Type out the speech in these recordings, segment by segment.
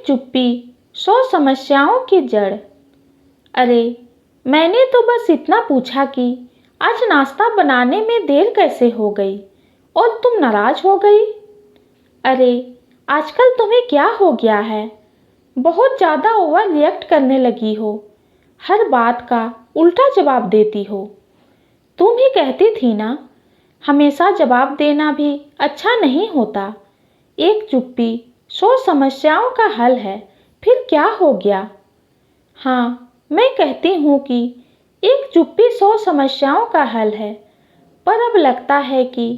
चुप्पी 100 समस्याओं की जड़। अरे, मैंने तो बस इतना पूछा कि आज नाश्ता बनाने में देर कैसे हो गई और तुम नाराज हो गई। अरे, आजकल तुम्हें क्या हो गया है? बहुत ज़्यादा ओवर रिएक्ट करने लगी हो, हर बात का उल्टा जवाब देती हो। तुम ही कहती थी ना, हमेशा जवाब देना भी अच्छा नहीं होता। एक चुप्पी 100 समस्याओं का हल है, फिर क्या हो गया? हाँ, मैं कहती हूँ कि एक चुप्पी 100 समस्याओं का हल है, पर अब लगता है कि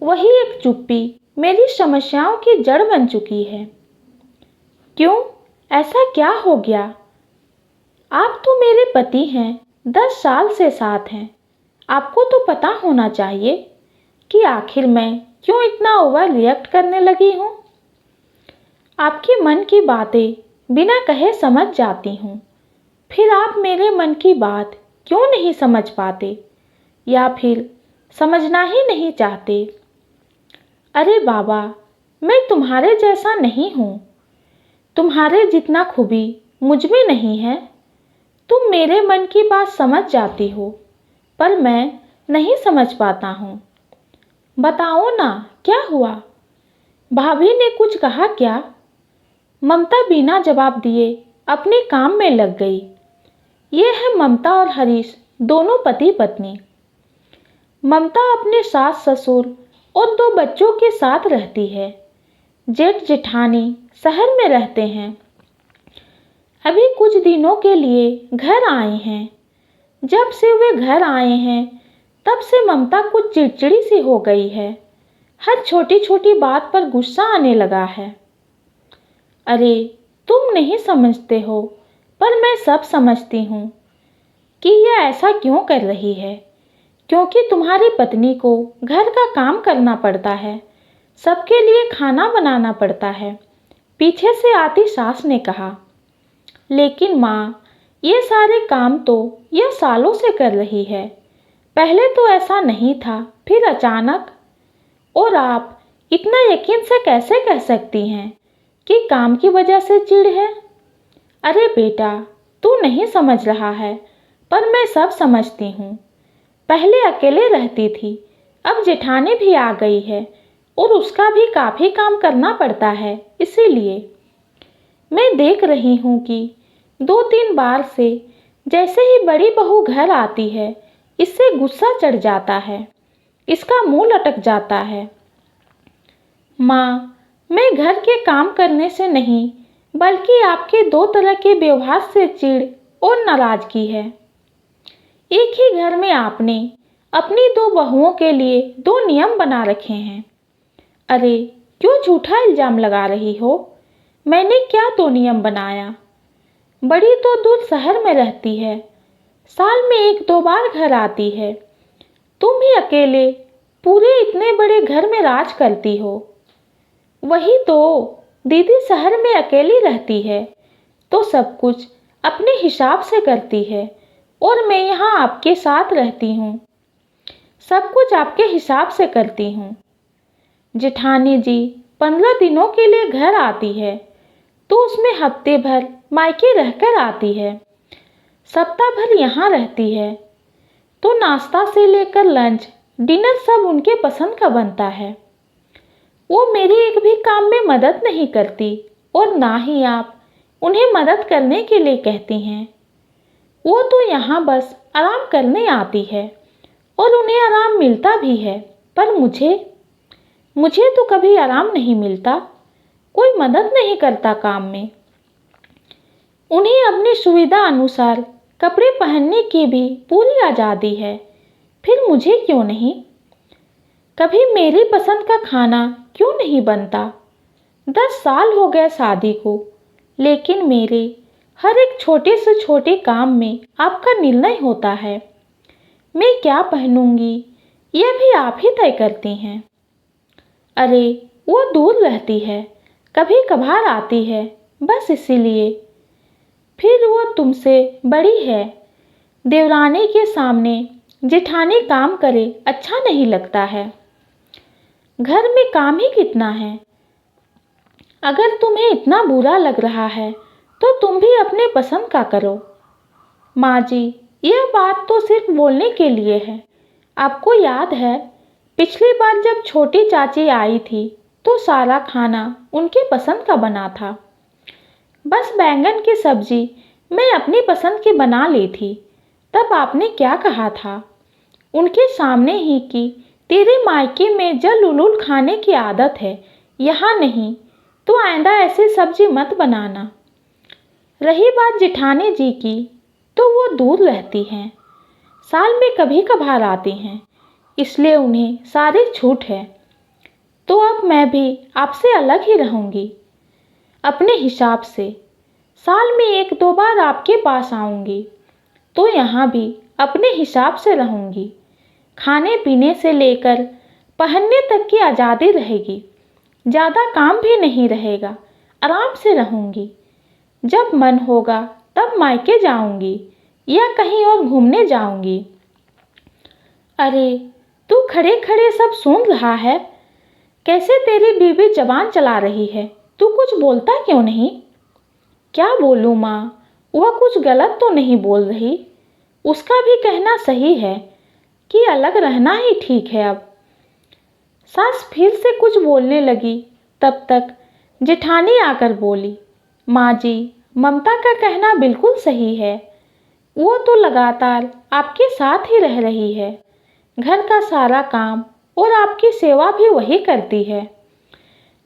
वही एक चुप्पी मेरी समस्याओं की जड़ बन चुकी है। क्यों? ऐसा क्या हो गया? आप तो मेरे पति हैं, 10 साल से साथ हैं। आपको तो पता होना चाहिए कि आखिर मैं क्यों इतना ओवर रिएक्ट करने लगी हूँ। आपके मन की बातें बिना कहे समझ जाती हूँ, फिर आप मेरे मन की बात क्यों नहीं समझ पाते या फिर समझना ही नहीं चाहते? अरे बाबा, मैं तुम्हारे जैसा नहीं हूँ। तुम्हारे जितना खूबी मुझ में नहीं है। तुम मेरे मन की बात समझ जाती हो, पर मैं नहीं समझ पाता हूँ। बताओ ना, क्या हुआ? भाभी ने कुछ कहा क्या? ममता बिना जवाब दिए अपने काम में लग गई। ये है ममता और हरीश, दोनों पति पत्नी। ममता अपने सास ससुर और 2 बच्चों के साथ रहती है। जेठ जेठानी शहर में रहते हैं। अभी कुछ दिनों के लिए घर आए हैं। जब से वे घर आए हैं, तब से ममता कुछ चिड़चिड़ी सी हो गई है। हर छोटी छोटी बात पर गुस्सा आने लगा है। अरे, तुम नहीं समझते हो, पर मैं सब समझती हूँ कि यह ऐसा क्यों कर रही है। क्योंकि तुम्हारी पत्नी को घर का काम करना पड़ता है, सबके लिए खाना बनाना पड़ता है, पीछे से आती सास ने कहा। लेकिन माँ, ये सारे काम तो यह सालों से कर रही है। पहले तो ऐसा नहीं था, फिर अचानक। और आप इतना यकीन से कैसे कह सकती हैं कि काम की वजह से चिढ़ है? अरे बेटा, तू नहीं समझ रहा है, पर मैं सब समझती हूँ। पहले अकेले रहती थी, अब जेठानी भी आ गई है और उसका भी काफ़ी काम करना पड़ता है। इसीलिए मैं देख रही हूँ कि 2-3 बार से जैसे ही बड़ी बहू घर आती है, इससे गुस्सा चढ़ जाता है, इसका मुंह लटक जाता है। माँ, मैं घर के काम करने से नहीं, बल्कि आपके 2 तरह के व्यवहार से चिढ़ और नाराज़गी है। एक ही घर में आपने अपनी 2 बहुओं के लिए 2 नियम बना रखे हैं। अरे, क्यों झूठा इल्ज़ाम लगा रही हो? मैंने क्या 2 नियम बनाया? बड़ी तो दूर शहर में रहती है, साल में 1-2 बार घर आती है। तुम ही अकेले पूरे इतने बड़े घर में राज करती हो। वही तो, दीदी शहर में अकेली रहती है तो सब कुछ अपने हिसाब से करती है, और मैं यहाँ आपके साथ रहती हूँ, सब कुछ आपके हिसाब से करती हूँ। जेठानी जी 15 दिनों के लिए घर आती है तो उसमें हफ्ते भर मायके रहकर आती है, सप्ताह भर यहाँ रहती है, तो नाश्ता से लेकर लंच डिनर सब उनके पसंद का बनता है। वो मेरी एक भी काम में मदद नहीं करती और ना ही आप उन्हें मदद करने के लिए कहती हैं। वो तो यहाँ बस आराम करने आती है और उन्हें आराम मिलता भी है, पर मुझे तो कभी आराम नहीं मिलता। कोई मदद नहीं करता काम में। उन्हें अपनी सुविधा अनुसार कपड़े पहनने की भी पूरी आज़ादी है, फिर मुझे क्यों नहीं? कभी मेरी पसंद का खाना क्यों नहीं बनता? 10 साल हो गए शादी को, लेकिन मेरे हर एक छोटे से छोटे काम में आपका निर्णय होता है। मैं क्या पहनूंगी, यह भी आप ही तय करती हैं। अरे, वो दूर रहती है, कभी कभार आती है, बस इसीलिए। फिर वो तुमसे बड़ी है। देवरानी के सामने जेठानी काम करे अच्छा नहीं लगता है। घर में काम ही कितना है। अगर तुम्हें इतना बुरा लग रहा है तो तुम भी अपने पसंद का करो। माँ जी, यह बात तो सिर्फ बोलने के लिए है। आपको याद है पिछली बार जब छोटी चाची आई थी तो सारा खाना उनके पसंद का बना था। बस बैंगन की सब्जी मैं अपनी पसंद की बना ली थी। तब आपने क्या कहा था उनके सामने ही कि तेरे मायके में जल उलूल खाने की आदत है, यहाँ नहीं, तो आइंदा ऐसी सब्जी मत बनाना। रही बात जिठानी जी की, तो वो दूर रहती हैं, साल में कभी कभार आती हैं, इसलिए उन्हें सारी छूट है। तो अब मैं भी आपसे अलग ही रहूँगी, अपने हिसाब से। साल में एक दो बार आपके पास आऊँगी, तो यहाँ भी अपने हिसाब से रहूँगी। खाने पीने से लेकर पहनने तक की आज़ादी रहेगी। ज़्यादा काम भी नहीं रहेगा, आराम से रहूँगी। जब मन होगा तब मायके जाऊँगी या कहीं और घूमने जाऊँगी। अरे, तू खड़े खड़े सब सुन रहा है? कैसे तेरी बीवी जबान चला रही है? तू कुछ बोलता क्यों नहीं? क्या बोलूँ माँ, वह कुछ गलत तो नहीं बोल रही। उसका भी कहना सही है कि अलग रहना ही ठीक है अब। सास फिर से कुछ बोलने लगी, तब तक जेठानी आकर बोली, माँ जी, ममता का कहना बिल्कुल सही है। वो तो लगातार आपके साथ ही रह रही है। घर का सारा काम और आपकी सेवा भी वही करती है।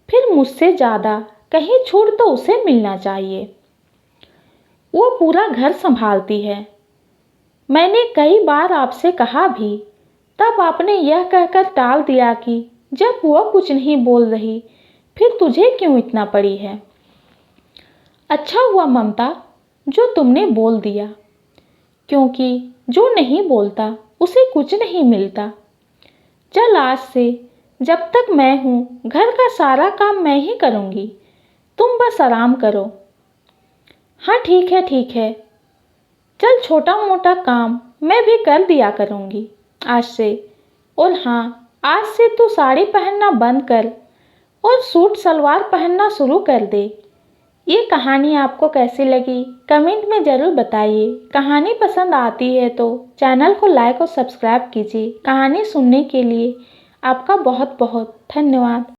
फिर मुझसे ज़्यादा कहीं छूट तो उसे मिलना चाहिए। वो पूरा घर संभालती है। मैंने कई बार आपसे कहा भी, तब आपने यह कहकर टाल दिया कि जब वह कुछ नहीं बोल रही फिर तुझे क्यों इतना पड़ी है। अच्छा हुआ ममता जो तुमने बोल दिया, क्योंकि जो नहीं बोलता उसे कुछ नहीं मिलता। चल, आज से जब तक मैं हूँ घर का सारा काम मैं ही करूँगी, तुम बस आराम करो। हाँ ठीक है ठीक है, चल छोटा मोटा काम मैं भी कर दिया करूँगी आज से। और हाँ, आज से तू साड़ी पहनना बंद कर और सूट सलवार पहनना शुरू कर दे। ये कहानी आपको कैसी लगी कमेंट में ज़रूर बताइए। कहानी पसंद आती है तो चैनल को लाइक और सब्सक्राइब कीजिए। कहानी सुनने के लिए आपका बहुत बहुत धन्यवाद।